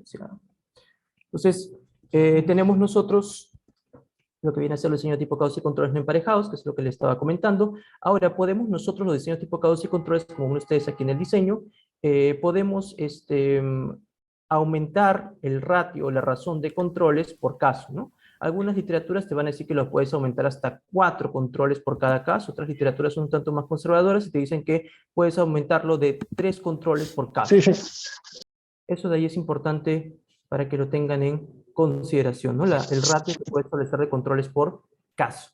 seleccionado. Entonces, tenemos nosotros lo que viene a ser el diseño tipo casos y controles no emparejados, que es lo que les estaba comentando. Ahora, podemos nosotros los diseños tipo casos y controles, como ven ustedes aquí en el diseño, podemos aumentar el ratio o la razón de controles por caso, ¿no? Algunas literaturas te van a decir que lo puedes aumentar hasta 4 controles por cada caso, otras literaturas son un tanto más conservadoras y te dicen que puedes aumentarlo de 3 controles por caso. Sí, sí. Eso de ahí es importante para que lo tengan en consideración, ¿no? El ratio que puede establecer de controles por caso.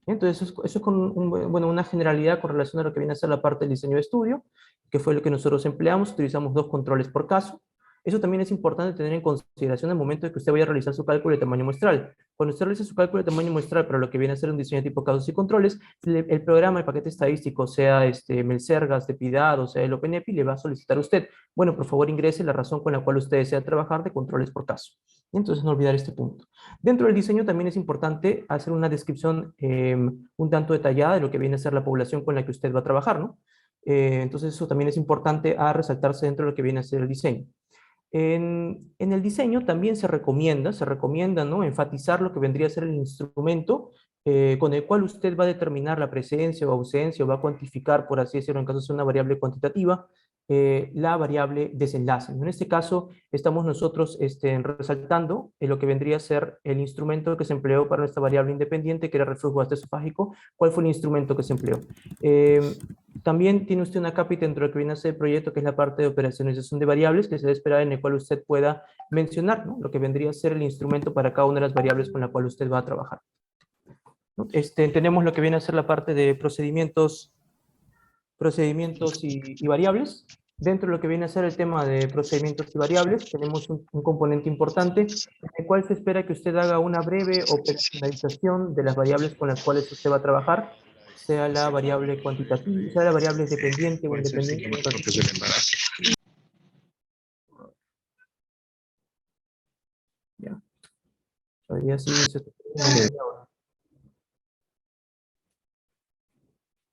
Entonces, eso es con una generalidad con relación a lo que viene a ser la parte del diseño de estudio, que fue lo que nosotros empleamos, utilizamos 2 controles por caso. Eso también es importante tener en consideración al momento de que usted vaya a realizar su cálculo de tamaño muestral. Cuando usted realiza su cálculo de tamaño muestral para lo que viene a ser un diseño de tipo casos y controles, el programa, el paquete estadístico, sea Melsergas, Depidad o sea el OpenEPI, le va a solicitar a usted, bueno, por favor ingrese la razón con la cual usted desea trabajar de controles por caso. Entonces, no olvidar este punto. Dentro del diseño también es importante hacer una descripción un tanto detallada de lo que viene a ser la población con la que usted va a trabajar, ¿no? Entonces, eso también es importante a resaltarse dentro de lo que viene a ser el diseño. En el diseño también se recomienda, ¿no?, enfatizar lo que vendría a ser el instrumento con el cual usted va a determinar la presencia o ausencia o va a cuantificar, por así decirlo, en caso de ser una variable cuantitativa, la variable desenlace. En este caso, estamos nosotros resaltando lo que vendría a ser el instrumento que se empleó para nuestra variable independiente, que era reflujo gastroesofágico. ¿Cuál fue el instrumento que se empleó? También tiene usted una cápita dentro de lo que viene a ser el proyecto, que es la parte de operacionalización de variables, que se debe esperar en el cual usted pueda mencionar, ¿no?, lo que vendría a ser el instrumento para cada una de las variables con la cual usted va a trabajar, ¿no? Tenemos lo que viene a ser la parte de procedimientos y variables. Dentro de lo que viene a ser el tema de procedimientos y variables, tenemos un componente importante, en el cual se espera que usted haga una breve operacionalización de las variables con las cuales usted va a trabajar, sea la variable cuantitativa, sea la variable dependiente o independiente. Ya. Todavía sí se...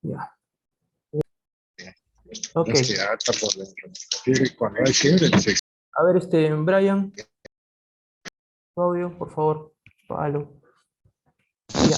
Ya. Ok. A ver, Brian, audio, por favor, palo. Ya.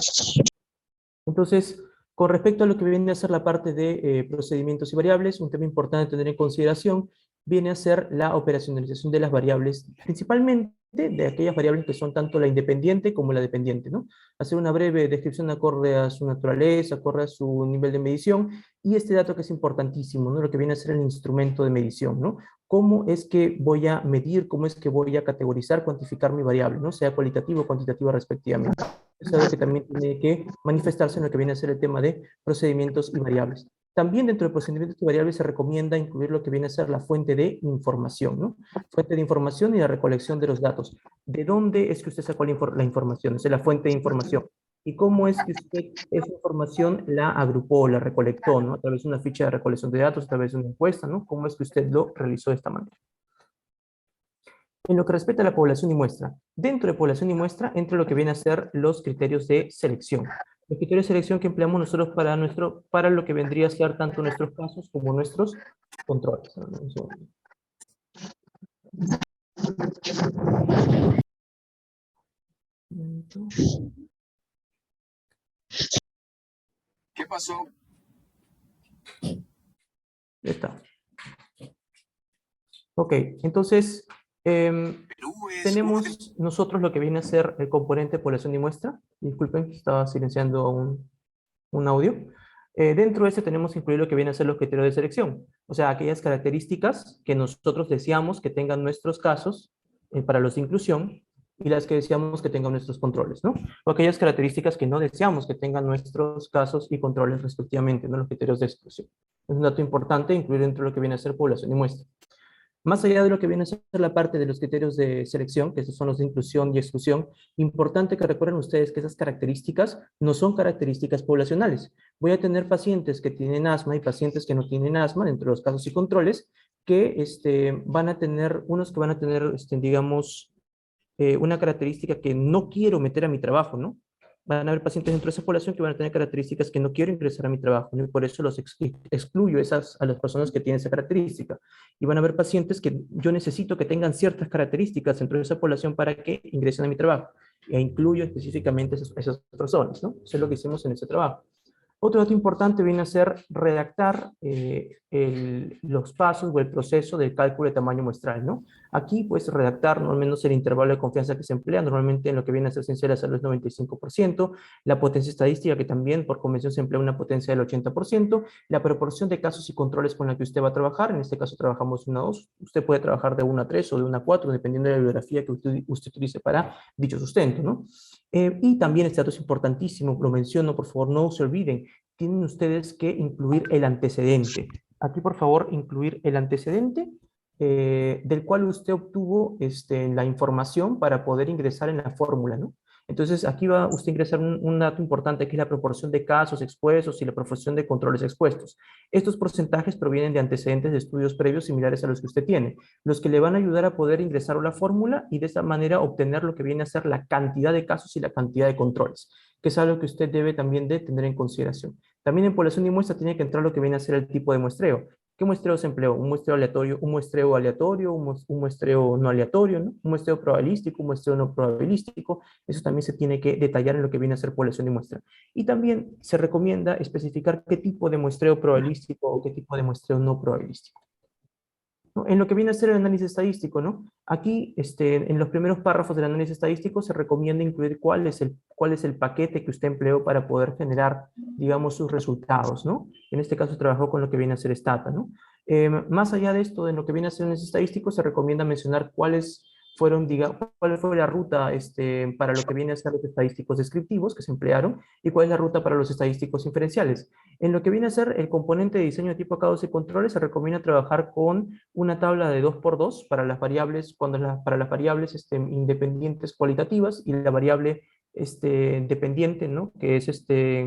Entonces, con respecto a lo que viene a ser la parte de procedimientos y variables, un tema importante a tener en consideración viene a ser la operacionalización de las variables, principalmente de aquellas variables que son tanto la independiente como la dependiente, ¿no? Hacer una breve descripción acorde a su naturaleza, acorde a su nivel de medición, y este dato que es importantísimo, ¿no?, lo que viene a ser el instrumento de medición, ¿no? ¿Cómo es que voy a medir, cómo es que voy a categorizar, cuantificar mi variable, ¿no?, sea cualitativo o cuantitativa respectivamente? Es algo que también tiene que manifestarse en lo que viene a ser el tema de procedimientos y variables. También dentro de procedimientos y variables se recomienda incluir lo que viene a ser la fuente de información, ¿no? Fuente de información y la recolección de los datos. ¿De dónde es que usted sacó la información? Esa es la fuente de información. ¿Y cómo es que usted esa información la agrupó, la recolectó, ¿no? A través de una ficha de recolección de datos, a través de una encuesta, ¿no? ¿Cómo es que usted lo realizó de esta manera? En lo que respecta a la población y muestra, dentro de población y muestra entra lo que viene a ser los criterios de selección. Los criterios de selección que empleamos nosotros para lo que vendría a ser tanto nuestros casos como nuestros controles. ¿Qué pasó? Ya está. Ok, entonces tenemos nosotros lo que viene a ser el componente de población y muestra. Disculpen, estaba silenciando un audio. Dentro de ese tenemos que incluir lo que viene a ser los criterios de selección, o sea, aquellas características que nosotros deseamos que tengan nuestros casos para los de inclusión y las que deseamos que tengan nuestros controles, ¿no? O aquellas características que no deseamos que tengan nuestros casos y controles respectivamente, ¿no?, los criterios de exclusión. Es un dato importante incluir dentro de lo que viene a ser población y muestra. Más allá de lo que viene a ser la parte de los criterios de selección, que estos son los de inclusión y exclusión, importante que recuerden ustedes que esas características no son características poblacionales. Voy a tener pacientes que tienen asma y pacientes que no tienen asma, dentro de los casos y controles, que van a tener, unos que van a tener, digamos, una característica que no quiero meter a mi trabajo, ¿no? van a haber pacientes dentro de esa población que van a tener características que no quiero ingresar a mi trabajo, ¿no? Y por eso los excluyo a las personas que tienen esa característica. Y van a haber pacientes que yo necesito que tengan ciertas características dentro de esa población para que ingresen a mi trabajo. E incluyo específicamente esas personas, ¿no? Eso es lo que hicimos en ese trabajo. Otro dato importante viene a ser redactar los pasos o el proceso del cálculo de tamaño muestral, ¿no? Aquí, pues, redactar no al menos el intervalo de confianza que se emplea, normalmente en lo que viene a ser ciencia de la salud es 95%, la potencia estadística, que también por convención se emplea una potencia del 80%, la proporción de casos y controles con la que usted va a trabajar, en este caso trabajamos 1 a 2, usted puede trabajar de 1 a 3 o de 1 a 4, dependiendo de la bibliografía que usted utilice para dicho sustento, ¿no? Y también este dato es importantísimo, lo menciono, por favor, no se olviden, tienen ustedes que incluir el antecedente. Aquí, por favor, incluir el antecedente del cual usted obtuvo la información para poder ingresar en la fórmula, ¿no? Entonces, aquí va usted a ingresar un dato importante, que es la proporción de casos expuestos y la proporción de controles expuestos. Estos porcentajes provienen de antecedentes de estudios previos similares a los que usted tiene, los que le van a ayudar a poder ingresar a la fórmula y de esa manera obtener lo que viene a ser la cantidad de casos y la cantidad de controles, que es algo que usted debe también de tener en consideración. También en población y muestra tiene que entrar lo que viene a ser el tipo de muestreo. ¿Qué muestreo se empleó? Un muestreo aleatorio, un muestreo no aleatorio, ¿no? Un muestreo probabilístico, un muestreo no probabilístico. Eso también se tiene que detallar en lo que viene a ser población y muestra. Y también se recomienda especificar qué tipo de muestreo probabilístico o qué tipo de muestreo no probabilístico, ¿no? En lo que viene a ser el análisis estadístico, ¿no? Aquí, en los primeros párrafos del análisis estadístico se recomienda incluir cuál es el paquete que usted empleó para poder generar, digamos, sus resultados, ¿no? En este caso trabajó con lo que viene a ser Stata, ¿no? Más allá de esto, de lo que viene a ser el análisis estadístico, se recomienda mencionar cuál fue la ruta para lo que viene a ser los estadísticos descriptivos que se emplearon y cuál es la ruta para los estadísticos inferenciales. En lo que viene a ser el componente de diseño de tipo acabados y controles, se recomienda trabajar con una tabla de 2 por 2 para las variables, para las variables independientes cualitativas y la variable dependiente, ¿no? Que es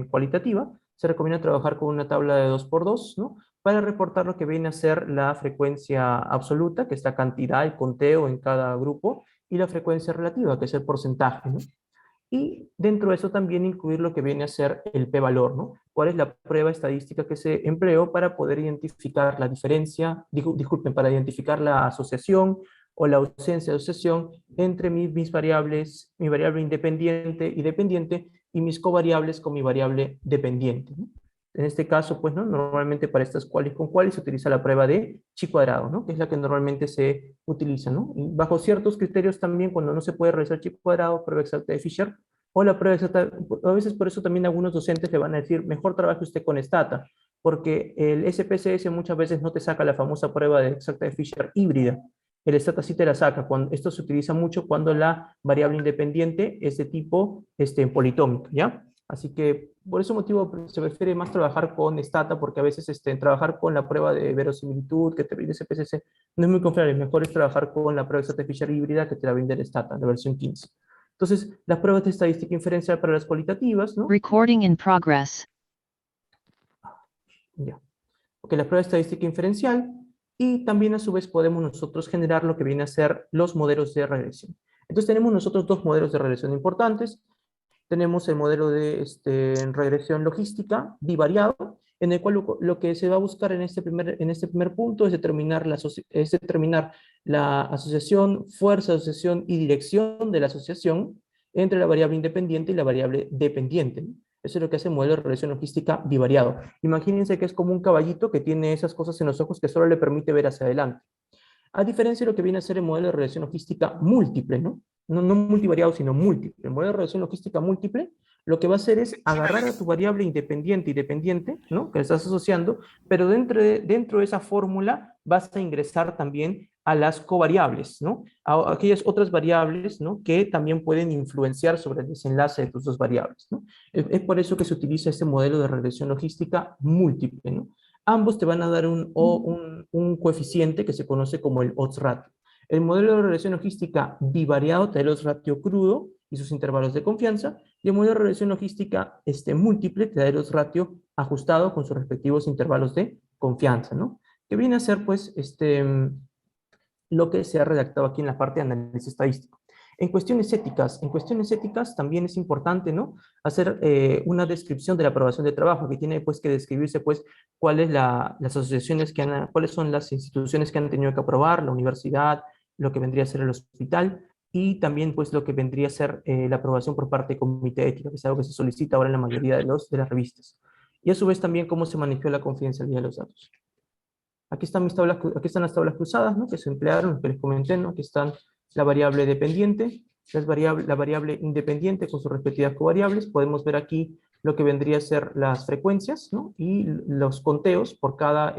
cualitativa. Se recomienda trabajar con una tabla de 2 por 2, ¿no? Para reportar lo que viene a ser la frecuencia absoluta, que es la cantidad, el conteo en cada grupo, y la frecuencia relativa, que es el porcentaje, ¿no? Y dentro de eso también incluir lo que viene a ser el p-valor, ¿no? ¿Cuál es la prueba estadística que se empleó para poder identificar la diferencia, disculpen, para identificar la asociación o la ausencia de asociación entre mis variables, mi variable independiente y dependiente, y mis covariables con mi variable dependiente, ¿no? En este caso, pues, ¿no? Normalmente para estas cuales con cuales se utiliza la prueba de chi cuadrado, ¿no? Que es la que normalmente se utiliza, ¿no? Y bajo ciertos criterios también, cuando no se puede realizar chi cuadrado, prueba exacta de Fisher, o la prueba exacta, a veces por eso también algunos docentes le van a decir, mejor trabaje usted con Stata, porque el SPSS muchas veces no te saca la famosa prueba de exacta de Fisher híbrida. El Stata sí te la saca. Esto se utiliza mucho cuando la variable independiente es de tipo politómico, ¿ya? Así que por ese motivo se prefiere más trabajar con Stata, porque a veces trabajar con la prueba de verosimilitud que te brinda SPSS no es muy confiable. Mejor es trabajar con la prueba exacta de Fisher híbrida que te la brinda el Stata, la versión 15. Entonces, las pruebas de estadística inferencial para las cualitativas, ¿no? Recording in progress. Ya. Ok, la prueba de estadística inferencial, y también a su vez podemos nosotros generar lo que viene a ser los modelos de regresión. Entonces tenemos nosotros 2 modelos de regresión importantes. Tenemos el modelo de regresión logística bivariado, en el cual lo que se va a buscar en este primer punto es determinar la asociación, fuerza, asociación y dirección de la asociación entre la variable independiente y la variable dependiente, ¿no? Eso es lo que hace el modelo de regresión logística bivariado. Imagínense que es como un caballito que tiene esas cosas en los ojos que solo le permite ver hacia adelante. A diferencia de lo que viene a ser el modelo de regresión logística múltiple, ¿no? No multivariado, sino múltiple. El modelo de regresión logística múltiple lo que va a hacer es agarrar a tu variable independiente y dependiente, ¿no? Que le estás asociando, pero dentro de esa fórmula vas a ingresar también a las covariables, ¿no? A aquellas otras variables, ¿no? Que también pueden influenciar sobre el desenlace de tus dos variables, ¿no? Es por eso que se utiliza este modelo de regresión logística múltiple, ¿no? Ambos te van a dar un coeficiente que se conoce como el odds ratio. El modelo de regresión logística bivariado te da el odds ratio crudo y sus intervalos de confianza, y el modelo de regresión logística múltiple te da el odds ratio ajustado con sus respectivos intervalos de confianza, ¿no? Que viene a ser, pues, lo que se ha redactado aquí en la parte de análisis estadístico. En cuestiones éticas también es importante, ¿no? Hacer una descripción de la aprobación de trabajo, que tiene pues que describirse pues cuáles las asociaciones cuáles son las instituciones que han tenido que aprobar, la universidad, lo que vendría a ser el hospital, y también pues lo que vendría a ser la aprobación por parte del comité ético, que es algo que se solicita ahora en la mayoría de las revistas. Y a su vez también cómo se manejó la confidencialidad de los datos. Aquí están las tablas cruzadas, ¿no? Que se emplearon, que les comenté, ¿no? Aquí están la variable dependiente, la variable independiente con sus respectivas covariables. Podemos ver aquí lo que vendría a ser las frecuencias, ¿no? Y los conteos por cada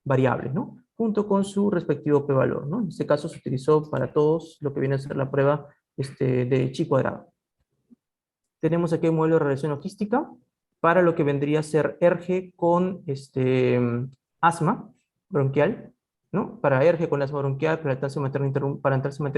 variable, ¿no? Junto con su respectivo p-valor, ¿no? En este caso se utilizó para todos lo que viene a ser la prueba de chi cuadrado. Tenemos aquí un modelo de regresión logística para lo que vendría a ser ERGE con asma bronquial, ¿no? Para ERGE con asma bronquial, para lactancia materna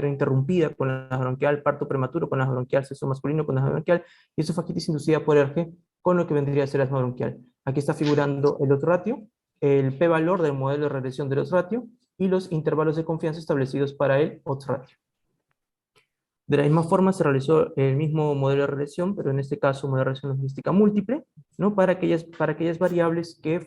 interrumpida con asma bronquial, parto prematuro con asma bronquial, sexo masculino con asma bronquial, y esofagitis inducida por ERGE con lo que vendría a ser asma bronquial. Aquí está figurando el otro ratio, el p-valor del modelo de regresión del otro ratio y los intervalos de confianza establecidos para el otro ratio. De la misma forma se realizó el mismo modelo de regresión, pero en este caso modelo de regresión logística múltiple, ¿no? Para aquellas variables que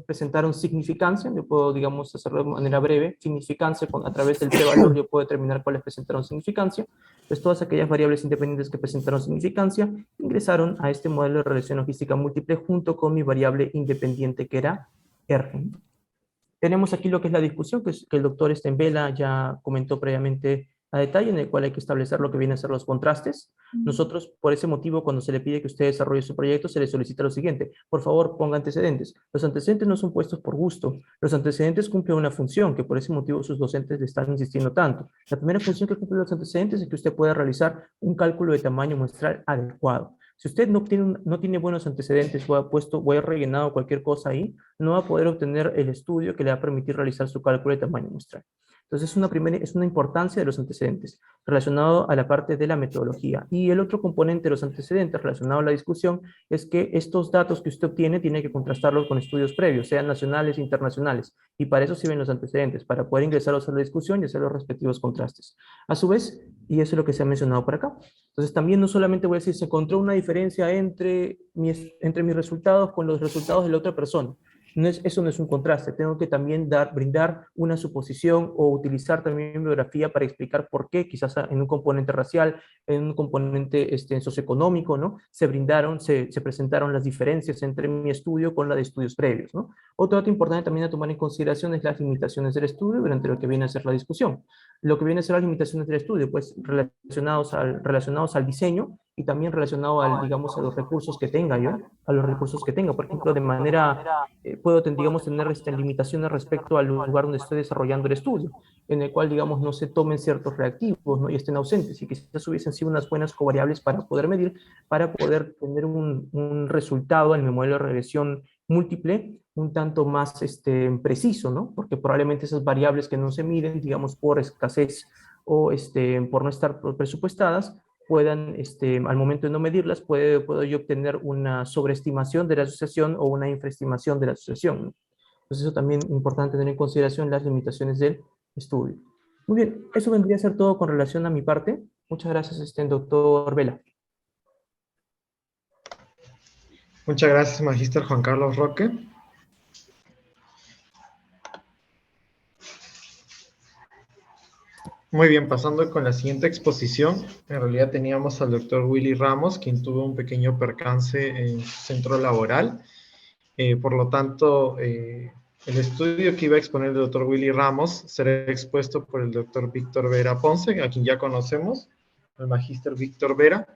presentaron significancia. Yo puedo, digamos, hacerlo de manera breve, significancia, a través del p-valor yo puedo determinar cuáles presentaron significancia. Pues todas aquellas variables independientes que presentaron significancia ingresaron a este modelo de regresión logística múltiple junto con mi variable independiente que era R. Tenemos aquí lo que es la discusión, que el doctor Stenvela ya comentó previamente a detalle, en el cual hay que establecer lo que vienen a ser los contrastes. Nosotros, por ese motivo, cuando se le pide que usted desarrolle su proyecto, se le solicita lo siguiente: por favor, ponga antecedentes. Los antecedentes no son puestos por gusto. Los antecedentes cumplen una función, que por ese motivo sus docentes le están insistiendo tanto. La primera función que cumplen los antecedentes es que usted pueda realizar un cálculo de tamaño muestral adecuado. Si usted no tiene buenos antecedentes o ha rellenado cualquier cosa ahí, no va a poder obtener el estudio que le va a permitir realizar su cálculo de tamaño muestral. Entonces, es una importancia de los antecedentes relacionado a la parte de la metodología. Y el otro componente de los antecedentes relacionado a la discusión es que estos datos que usted obtiene tiene que contrastarlos con estudios previos, sean nacionales e internacionales. Y para eso sirven los antecedentes, para poder ingresarlos a la discusión y hacer los respectivos contrastes. A su vez, y eso es lo que se ha mencionado por acá. Entonces, también no solamente voy a decir, se encontró una diferencia entre mis resultados con los resultados de la otra persona. Eso no es un contraste, tengo que también brindar una suposición o utilizar también bibliografía para explicar por qué, quizás en un componente racial, en un componente socioeconómico, ¿no? Se presentaron las diferencias entre mi estudio con la de estudios previos, ¿no? Otro dato importante también a tomar en consideración es las limitaciones del estudio durante lo que viene a ser la discusión. Lo que viene a ser las limitaciones del estudio, pues relacionados al diseño y también relacionado digamos, a los recursos que tenga yo, a los recursos que tenga. Por ejemplo, puedo, digamos, tener limitaciones respecto al lugar donde estoy desarrollando el estudio, en el cual, digamos, no se tomen ciertos reactivos, ¿no? Y estén ausentes, y quizás hubiesen sido unas buenas covariables para poder medir, para poder tener un resultado en mi modelo de regresión múltiple un tanto más preciso, ¿no? Porque probablemente esas variables que no se miden, digamos, por escasez o por no estar presupuestadas, puedan, al momento de no medirlas, puedo yo obtener una sobreestimación de la asociación o una infraestimación de la asociación, ¿no? Entonces eso también es importante tener en consideración las limitaciones del estudio. Muy bien, eso vendría a ser todo con relación a mi parte. Muchas gracias, doctor Vela. Muchas gracias, magíster Juan Carlos Roque. Muy bien, pasando con la siguiente exposición, en realidad teníamos al doctor Willy Ramos, quien tuvo un pequeño percance en su centro laboral. Por lo tanto, el estudio que iba a exponer el doctor Willy Ramos será expuesto por el doctor Víctor Vera Ponce, a quien ya conocemos, el magíster Víctor Vera.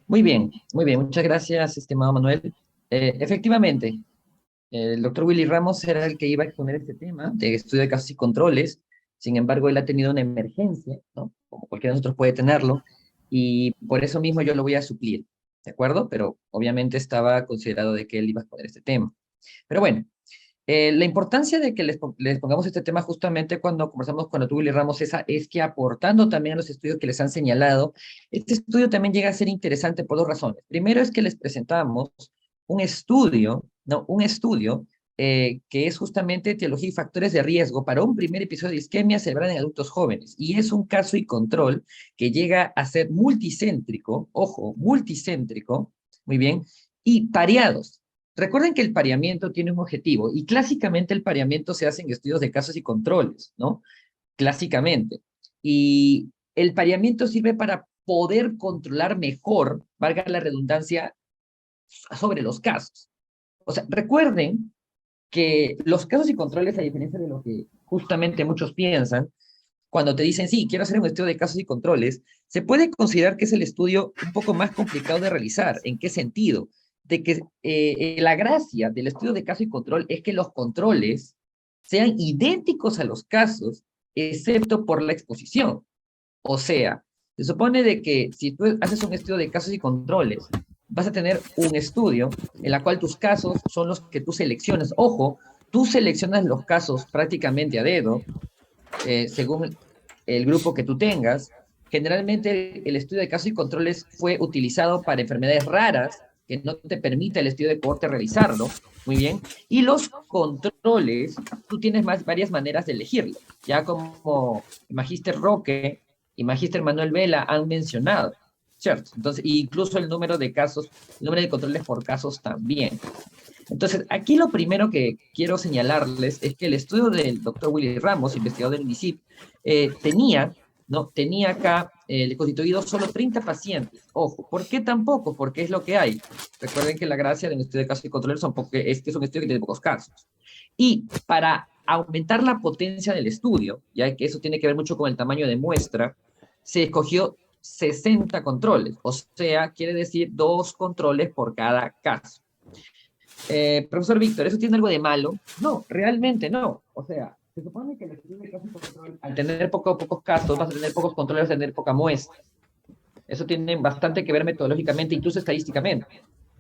Muy bien, muchas gracias, estimado Manuel. Efectivamente, el doctor Willy Ramos era el que iba a exponer este tema de estudio de casos y controles. Sin embargo, él ha tenido una emergencia, ¿no? Como cualquiera de nosotros puede tenerlo, y por eso mismo yo lo voy a suplir, ¿de acuerdo? Pero obviamente estaba considerado de que él iba a exponer este tema. Pero bueno, la importancia de que les pongamos este tema justamente cuando conversamos con el doctor Willy Ramos es que aportando también a los estudios que les han señalado, este estudio también llega a ser interesante por dos razones. Primero es que les presentamos un estudio, ¿no? Un estudio que es justamente etiología y factores de riesgo para un primer episodio de isquemia cerebral en adultos jóvenes. Y es un caso y control que llega a ser multicéntrico, ojo, multicéntrico, muy bien, y pareados. Recuerden que el pareamiento tiene un objetivo, y clásicamente el pareamiento se hace en estudios de casos y controles, ¿no? Clásicamente. Y el pareamiento sirve para poder controlar mejor, valga la redundancia, sobre los casos. O sea, recuerden que los casos y controles, a diferencia de lo que justamente muchos piensan, cuando te dicen, sí, quiero hacer un estudio de casos y controles, se puede considerar que es el estudio un poco más complicado de realizar. ¿En qué sentido? De que la gracia del estudio de caso y control es que los controles sean idénticos a los casos, excepto por la exposición. O sea, se supone de que si tú haces un estudio de casos y controles, vas a tener un estudio en la cual tus casos son los que tú seleccionas. Ojo, tú seleccionas los casos prácticamente a dedo, según el grupo que tú tengas. Generalmente el estudio de casos y controles fue utilizado para enfermedades raras, que no te permite el estudio de cohorte realizarlo, muy bien. Y los controles, tú tienes varias maneras de elegirlo. Ya como Magíster Roque y Magíster Manuel Vela han mencionado, ¿cierto? Entonces, incluso el número de casos, el número de controles por casos también. Entonces, aquí lo primero que quiero señalarles es que el estudio del doctor Willy Ramos, investigador del INICIP, tenía acá constituido solo 30 pacientes. Ojo, ¿por qué tan poco? Porque es lo que hay. Recuerden que la gracia de un estudio de casos y controles es que es un estudio que tiene pocos casos. Y para aumentar la potencia del estudio, ya que eso tiene que ver mucho con el tamaño de muestra, se escogió 60 controles, o sea, quiere decir 2 controles por cada caso. Profesor Víctor, ¿eso tiene algo de malo? No, realmente no. O sea, se supone que el estudio de casos y control, al tener pocos casos, vas a tener pocos controles, vas a tener poca muestra. Eso tiene bastante que ver metodológicamente, incluso estadísticamente,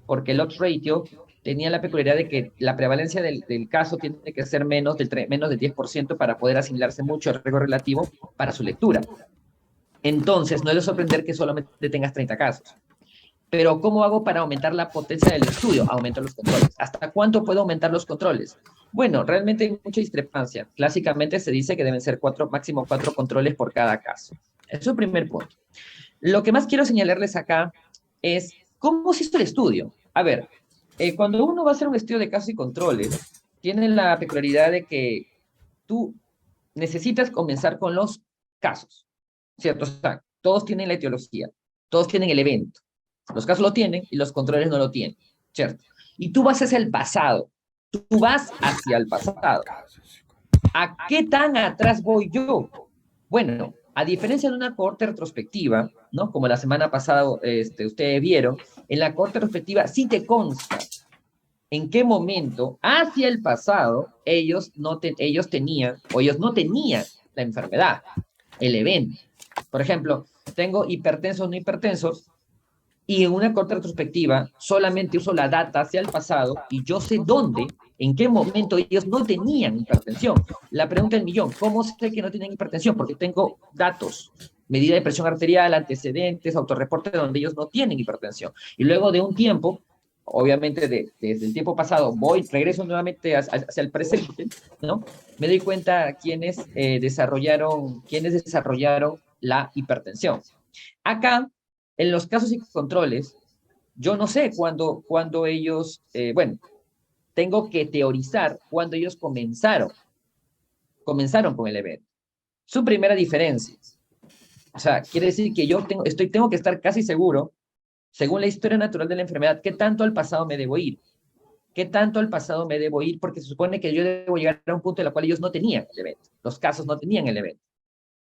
porque el odds ratio tenía la peculiaridad de que la prevalencia del caso tiene que ser menos del 10% para poder asimilarse mucho al riesgo relativo para su lectura. Entonces, no es de sorprender que solamente tengas 30 casos. Pero ¿cómo hago para aumentar la potencia del estudio? Aumento los controles. ¿Hasta cuánto puedo aumentar los controles? Bueno, realmente hay mucha discrepancia. Clásicamente se dice que deben ser máximo 4 controles por cada caso. Ese es el primer punto. Lo que más quiero señalarles acá es cómo se hizo el estudio. A ver, cuando uno va a hacer un estudio de casos y controles, tiene la peculiaridad de que tú necesitas comenzar con los casos, ¿cierto? O sea, todos tienen la etiología, todos tienen el evento. Los casos lo tienen y los controles no lo tienen, ¿cierto? Y tú vas hacia el pasado. Tú vas hacia el pasado. ¿A qué tan atrás voy yo? Bueno, a diferencia de una cohorte retrospectiva, ¿no? Como la semana pasada ustedes vieron, en la cohorte retrospectiva sí te consta en qué momento hacia el pasado ellos no tenían la enfermedad, el evento. Por ejemplo, tengo hipertensos no hipertensos, y en una corta retrospectiva solamente uso la data hacia el pasado y yo sé dónde, en qué momento ellos no tenían hipertensión. La pregunta del millón, ¿cómo sé que no tienen hipertensión? Porque tengo datos, medida de presión arterial, antecedentes, autorreporte donde ellos no tienen hipertensión. Y luego de un tiempo, obviamente desde el tiempo pasado, regreso nuevamente hacia el presente, ¿no? Me doy cuenta quiénes desarrollaron la hipertensión. Acá, en los casos y controles, yo no sé cuándo ellos, tengo que teorizar cuándo ellos comenzaron con el evento. Su primera diferencia. O sea, quiere decir que yo tengo que estar casi seguro, según la historia natural de la enfermedad, qué tanto al pasado me debo ir. ¿Qué tanto al pasado me debo ir? Porque se supone que yo debo llegar a un punto en el cual ellos no tenían el evento. Los casos no tenían el evento.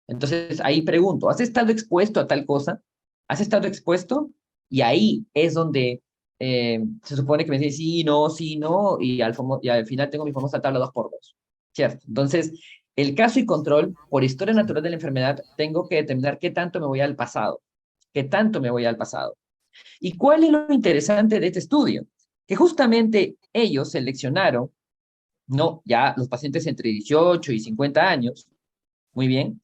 Entonces, ahí pregunto, ¿has estado expuesto a tal cosa? ¿Has estado expuesto? Y ahí es donde se supone que me dice sí, no, y al final tengo mi famosa tabla 2x2, ¿cierto? Entonces, el caso y control, por historia natural de la enfermedad, tengo que determinar qué tanto me voy al pasado. ¿Qué tanto me voy al pasado? ¿Y cuál es lo interesante de este estudio? Que justamente ellos seleccionaron, ¿no? Ya los pacientes entre 18 y 50 años, muy bien,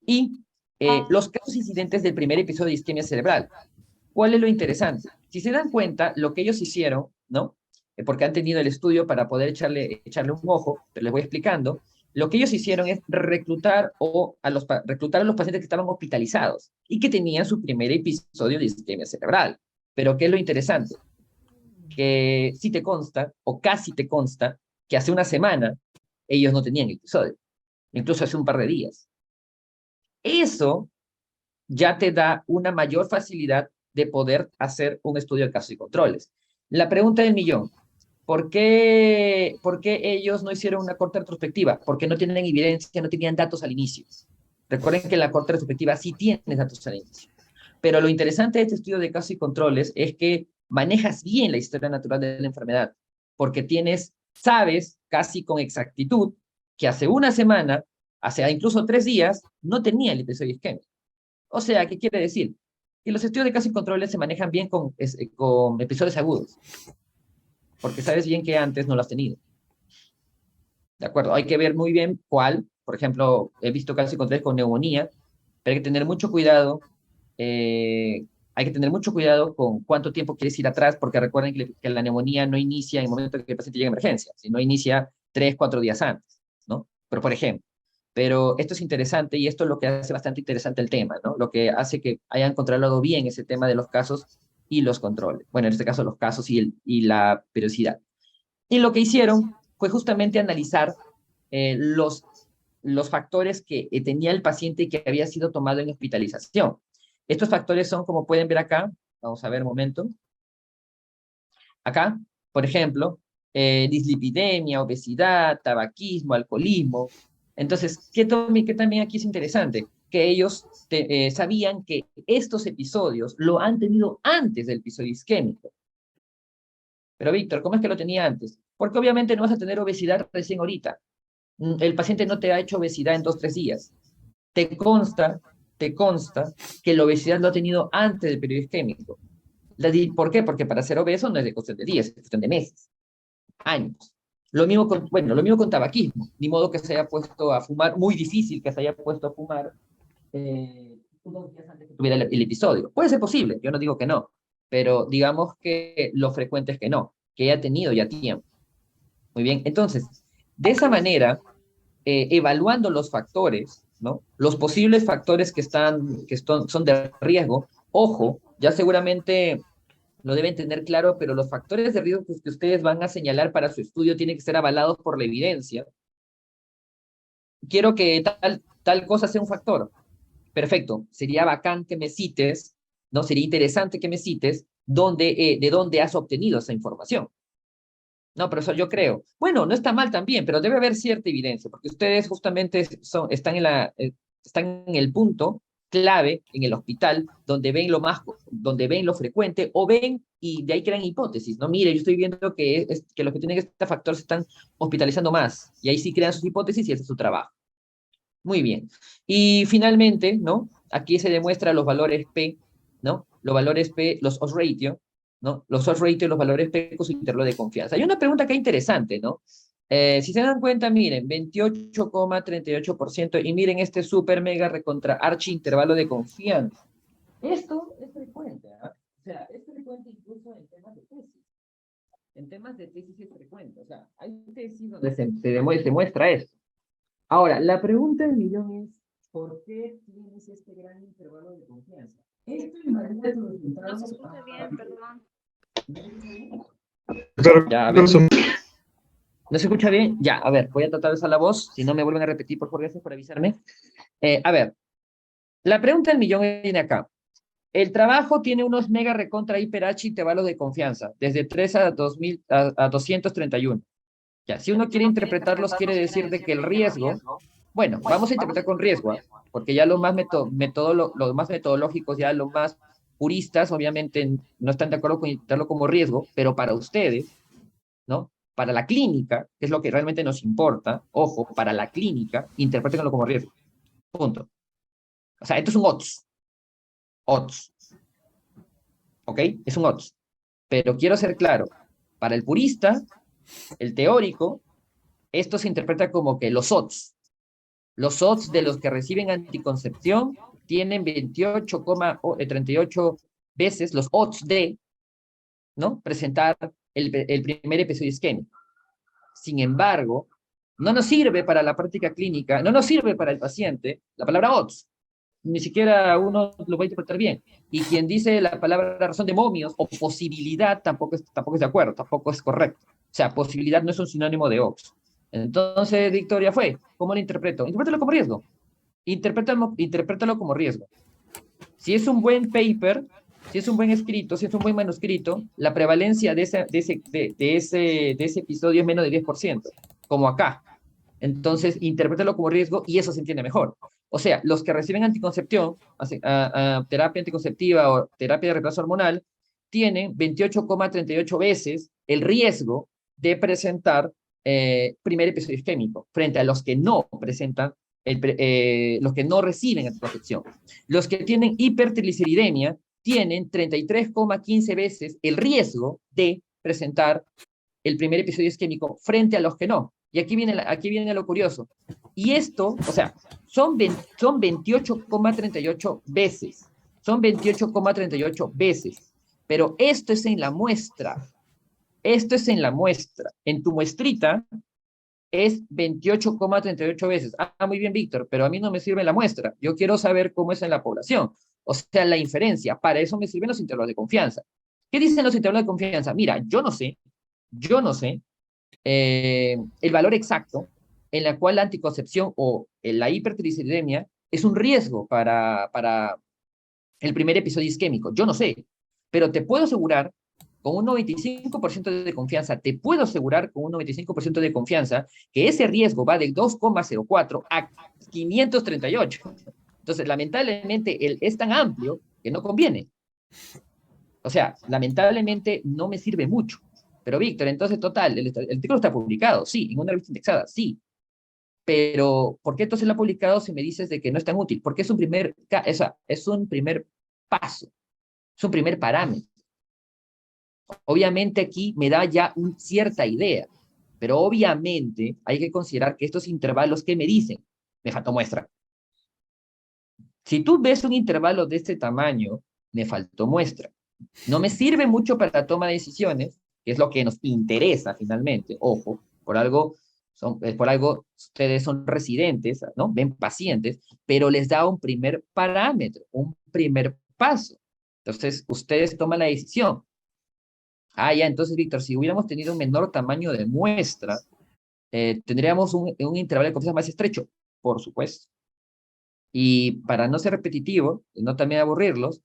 y los casos incidentes del primer episodio de isquemia cerebral. ¿Cuál es lo interesante? Si se dan cuenta, lo que ellos hicieron, ¿no? porque han tenido el estudio para poder echarle un ojo, pero les voy explicando. Lo que ellos hicieron es reclutar reclutar a los pacientes que estaban hospitalizados y que tenían su primer episodio de isquemia cerebral. Pero ¿qué es lo interesante? Que sí te consta, o casi te consta, que hace una semana ellos no tenían episodio, incluso hace un par de días. Eso ya te da una mayor facilidad de poder hacer un estudio de casos y controles. La pregunta del millón: ¿por qué ellos no hicieron una corte retrospectiva? Porque no tienen evidencia, no tenían datos al inicio. Recuerden que la corte retrospectiva sí tiene datos al inicio. Pero lo interesante de este estudio de casos y controles es que manejas bien la historia natural de la enfermedad, porque sabes casi con exactitud que hace una semana, hace incluso 3 días, no tenía el episodio isquémico. O sea, ¿qué quiere decir? Que los estudios de casos y controles se manejan bien con episodios agudos, porque sabes bien que antes no lo has tenido. ¿De acuerdo? Hay que ver muy bien cuál. Por ejemplo, he visto casos y controles con neumonía, pero hay que tener mucho cuidado. Hay que tener mucho cuidado con cuánto tiempo quieres ir atrás, porque recuerden que la neumonía no inicia en el momento en que el paciente llega a emergencia, sino inicia 3, 4 días antes, ¿no? Pero, por ejemplo, esto es interesante y esto es lo que hace bastante interesante el tema, ¿no? Lo que hace que hayan controlado bien ese tema de los casos y los controles. Bueno, en este caso los casos y la periodicidad. Y lo que hicieron fue justamente analizar los factores que tenía el paciente y que había sido tomado en hospitalización. Estos factores son, como pueden ver acá, vamos a ver un momento. Acá, por ejemplo, dislipidemia, obesidad, tabaquismo, alcoholismo. Entonces, ¿qué también aquí es interesante? Que ellos sabían que estos episodios lo han tenido antes del episodio isquémico. Pero, Víctor, ¿cómo es que lo tenía antes? Porque obviamente no vas a tener obesidad recién ahorita. El paciente no te ha hecho obesidad en 2, 3 días. Te consta que la obesidad lo ha tenido antes del periodo isquémico. ¿Por qué? Porque para ser obeso no es de cuestión de días, es cuestión de meses, años. Lo mismo con tabaquismo. Ni modo que se haya puesto a fumar, muy difícil que se haya puesto a fumar 2 días antes que tuviera el episodio. Puede ser posible, yo no digo que no, pero digamos que lo frecuente es que no, que haya tenido ya tiempo. Muy bien, entonces, de esa manera, evaluando los factores, ¿no? Los posibles factores que son de riesgo, ojo, ya seguramente lo deben tener claro, pero los factores de riesgo que ustedes van a señalar para su estudio tienen que ser avalados por la evidencia. Quiero que tal cosa sea un factor. Perfecto, sería bacán que me cites, ¿no? Sería interesante que me cites de dónde has obtenido esa información. No, profesor, yo creo. Bueno, no está mal también, pero debe haber cierta evidencia, porque ustedes justamente están en el punto clave en el hospital donde ven lo frecuente o ven y de ahí crean hipótesis, ¿no? Mire, yo estoy viendo que los que tienen este factor se están hospitalizando más y ahí sí crean sus hipótesis y ese es su trabajo. Muy bien. Y finalmente, ¿no? Aquí se demuestra los valores P, ¿no? Los valores P, los odds ratio, ¿no? Los odds ratio y los valores P con su intervalo de confianza. Hay una pregunta que es interesante, ¿no? Si se dan cuenta, miren, 28,38% y miren este super mega recontra archi intervalo de confianza. Esto es frecuente, ¿ah? O sea, es frecuente incluso en temas de tesis. En temas de tesis es frecuente. O sea, hay tesis donde se muestra esto. Ahora, la pregunta del millón es, ¿por qué tienes este gran intervalo de confianza? Esto invalida tus resultados. No se escucha bien, perdón. Ya, a ver. ¿No se escucha bien? Ya, a ver, voy a tratar de usar la voz. Si no me vuelven a repetir, por favor, gracias por avisarme. A ver, la pregunta del millón viene acá. El trabajo tiene unos mega recontra hiper H intervalos de confianza, desde 3 a 231. Ya, si uno quiere interpretarlos, quiere decir de que el riesgo, bueno, vamos a interpretar con riesgo, ¿eh? Porque ya los más metodológicos, ya los más puristas, obviamente no están de acuerdo con interpretarlo como riesgo, pero para ustedes, ¿no? Para la clínica, que es lo que realmente nos importa, ojo, para la clínica, interpretenlo como riesgo. Punto. O sea, esto es un odds. Odds. ¿Ok? Es un odds. Pero quiero ser claro, para el purista, el teórico, esto se interpreta como que los odds de los que reciben anticoncepción tienen 28,38 veces los odds de, ¿no? Presentar el primer episodio isquémico. Sin embargo, no nos sirve para la práctica clínica, no nos sirve para el paciente la palabra odds. Ni siquiera uno lo va a interpretar bien. Y quien dice la palabra razón de momios o posibilidad tampoco es de acuerdo, tampoco es correcto. O sea, posibilidad no es un sinónimo de odds. Entonces, Victoria fue, ¿cómo lo interpreto? Interprétalo como riesgo. Interprétalo como riesgo. Si es un buen paper, si es un buen escrito, si es un buen manuscrito, la prevalencia de ese episodio es menos del 10%, como acá. Entonces, interprétalo como riesgo y eso se entiende mejor. O sea, los que reciben anticoncepción, terapia anticonceptiva o terapia de reemplazo hormonal, tienen 28,38 veces el riesgo de presentar primer episodio isquémico, frente a los que no presentan, los que no reciben anticoncepción. Los que tienen hipertrigliceridemia tienen 33,15 veces el riesgo de presentar el primer episodio isquémico frente a los que no. Y aquí viene lo curioso. Y esto, o sea, son 28,38 veces. Son 28,38 veces. Pero esto es en la muestra. Esto es en la muestra. En tu muestrita es 28,38 veces. Ah, muy bien, Víctor, pero a mí no me sirve la muestra. Yo quiero saber cómo es en la población. O sea, la inferencia. Para eso me sirven los intervalos de confianza. ¿Qué dicen los intervalos de confianza? Mira, yo no sé el valor exacto en la cual la anticoncepción o la hipertrigliceridemia es un riesgo para el primer episodio isquémico. Yo no sé, pero te puedo asegurar con un 95% de confianza, te puedo asegurar con un 95% de confianza que ese riesgo va de 2,04 a 538. Entonces, lamentablemente, es tan amplio que no conviene. O sea, lamentablemente no me sirve mucho. Pero Víctor, entonces, total, el artículo está publicado, sí, en una revista indexada, sí. Pero, ¿por qué entonces lo ha publicado si me dices de que no es tan útil? Porque es un primer paso, es un primer parámetro. Obviamente aquí me da ya una cierta idea, pero obviamente hay que considerar que estos intervalos, ¿qué me dicen? Me faltó muestra. Si tú ves un intervalo de este tamaño, me faltó muestra. No me sirve mucho para la toma de decisiones, que es lo que nos interesa finalmente. Ojo, por algo ustedes son residentes, ¿no? Ven pacientes, pero les da un primer parámetro, un primer paso. Entonces, ustedes toman la decisión. Ah, ya, entonces, Víctor, si hubiéramos tenido un menor tamaño de muestra, tendríamos un intervalo de confianza más estrecho, por supuesto. Y para no ser repetitivo, y no también aburrirlos,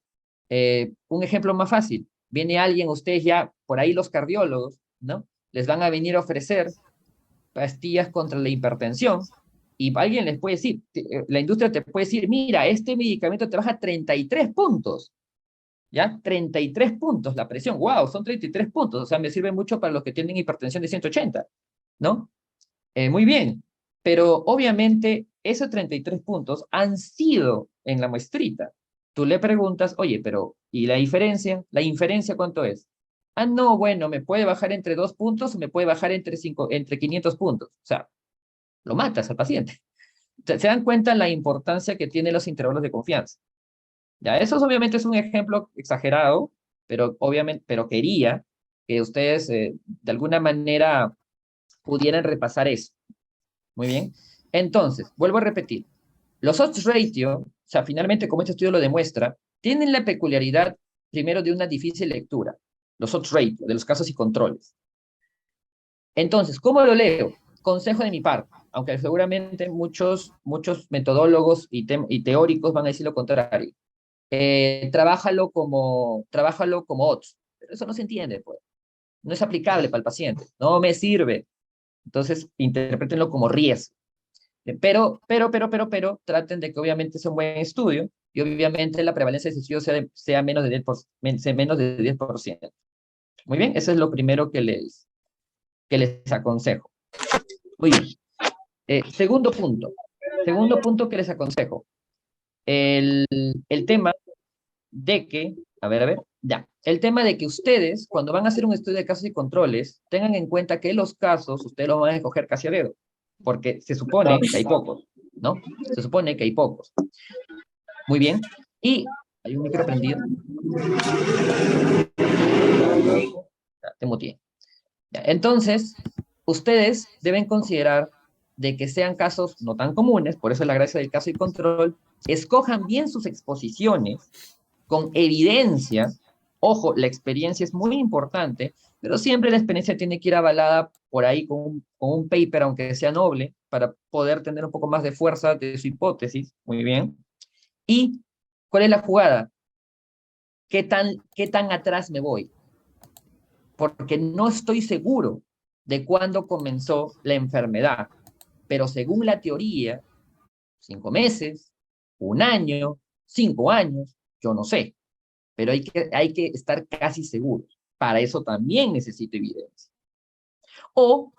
un ejemplo más fácil. Viene alguien, ustedes ya, por ahí los cardiólogos, ¿no? Les van a venir a ofrecer pastillas contra la hipertensión, y alguien les puede decir, la industria te puede decir, mira, este medicamento te baja 33 puntos, ¿ya? 33 puntos la presión, wow, son 33 puntos, o sea, me sirve mucho para los que tienen hipertensión de 180, ¿no? Muy bien, pero obviamente esos 33 puntos han sido en la muestrita. Tú le preguntas, oye, pero ¿y la diferencia? ¿La inferencia cuánto es? Ah, no, bueno, me puede bajar entre 2 puntos o me puede bajar entre 500 puntos. O sea, lo matas al paciente. ¿Se dan cuenta la importancia que tienen los intervalos de confianza? Ya, eso obviamente es un ejemplo exagerado, pero obviamente, pero quería que ustedes de alguna manera pudieran repasar eso. Muy bien. Entonces, vuelvo a repetir. Los odds ratio, o sea, finalmente, como este estudio lo demuestra, tienen la peculiaridad, primero, de una difícil lectura. Los odds ratio, de los casos y controles. Entonces, ¿cómo lo leo? Consejo de mi parte, aunque seguramente muchos metodólogos y teóricos van a decir lo contrario. Trabájalo como odds. Pero eso no se entiende, pues. No es aplicable para el paciente. No me sirve. Entonces, interprétenlo como riesgo. Pero, traten de que obviamente sea un buen estudio y obviamente la prevalencia de suicidio sea menos de 10%. Muy bien, eso es lo primero que les aconsejo. Muy bien. Segundo punto que les aconsejo. El tema de que, el tema de que ustedes, cuando van a hacer un estudio de casos y controles, tengan en cuenta que los casos, ustedes los van a escoger casi a dedo, porque se supone que hay pocos, ¿no? Se supone que hay pocos. Muy bien. Y hay un micro prendido. Te muteé. Entonces, ustedes deben considerar de que sean casos no tan comunes, por eso la gracia del caso y control, escojan bien sus exposiciones con evidencia. Ojo, la experiencia es muy importante, pero siempre la experiencia tiene que ir avalada por ahí con un paper, aunque sea noble, para poder tener un poco más de fuerza de su hipótesis. Muy bien. ¿Y cuál es la jugada? ¿Qué tan atrás me voy? Porque no estoy seguro de cuándo comenzó la enfermedad, pero según la teoría, 5 meses, 1 año, 5 años, yo no sé, pero hay que estar casi seguros. Para eso también necesito evidencia. O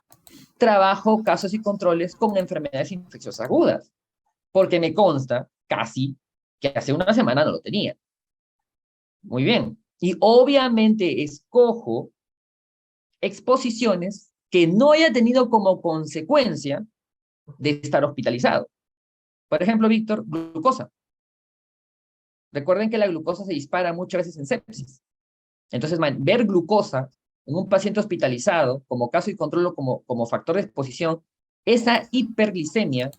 trabajo casos y controles con enfermedades infecciosas agudas, porque me consta casi que hace una semana no lo tenía. Muy bien. Y obviamente escojo exposiciones que no haya tenido como consecuencia de estar hospitalizado. Por ejemplo, Víctor, glucosa. Recuerden que la glucosa se dispara muchas veces en sepsis. Entonces, ver glucosa en un paciente hospitalizado como caso y control o como factor de exposición, esa hiperglicemia,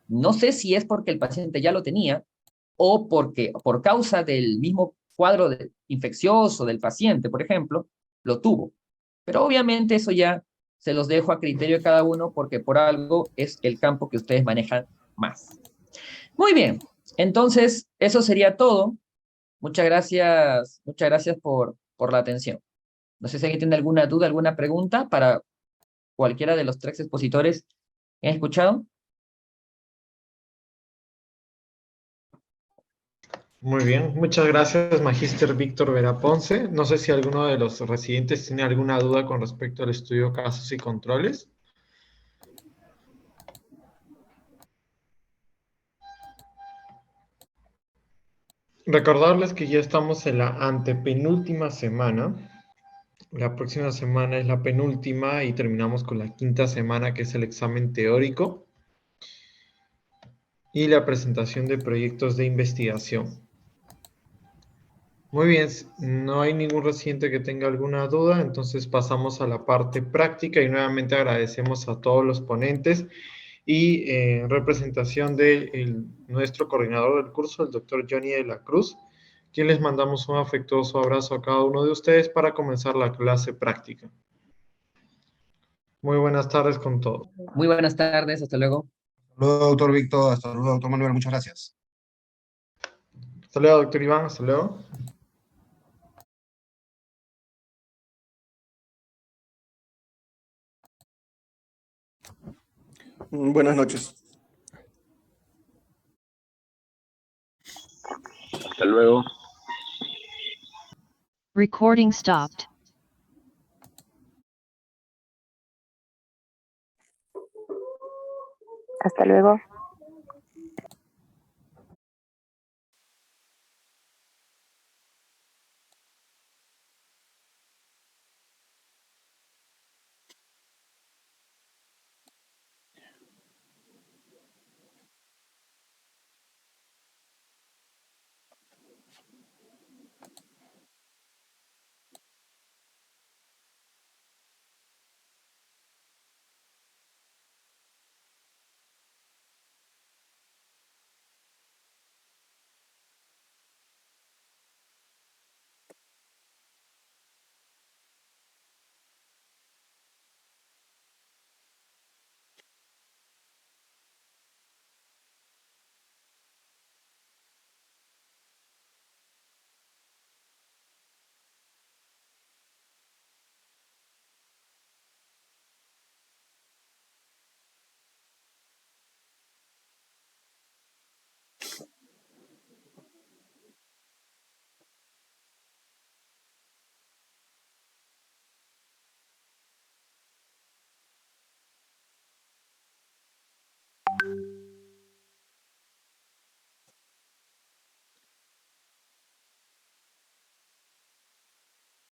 no sé si es porque el paciente ya lo tenía o porque por causa del mismo cuadro infeccioso del paciente, por ejemplo, lo tuvo. Pero obviamente eso ya se los dejo a criterio de cada uno porque por algo es el campo que ustedes manejan más. Muy bien, entonces eso sería todo. Muchas gracias por la atención. No sé si alguien tiene alguna duda, alguna pregunta para cualquiera de los tres expositores que han escuchado. Muy bien, muchas gracias, Magíster Víctor Vera Ponce. No sé si alguno de los residentes tiene alguna duda con respecto al estudio casos y controles. Recordarles que ya estamos en la antepenúltima semana. La próxima semana es la penúltima y terminamos con la quinta semana, que es el examen teórico y la presentación de proyectos de investigación. Muy bien, no hay ningún residente que tenga alguna duda, entonces pasamos a la parte práctica y nuevamente agradecemos a todos los ponentes y en representación de nuestro coordinador del curso, el doctor Johnny de la Cruz, quien les mandamos un afectuoso abrazo a cada uno de ustedes para comenzar la clase práctica. Muy buenas tardes con todos. Muy buenas tardes, hasta luego. Saludos, doctor Víctor. Hasta luego, doctor Manuel. Muchas gracias. Hasta luego, doctor Iván. Hasta luego. Buenas noches. Hasta luego. Recording stopped. Hasta luego.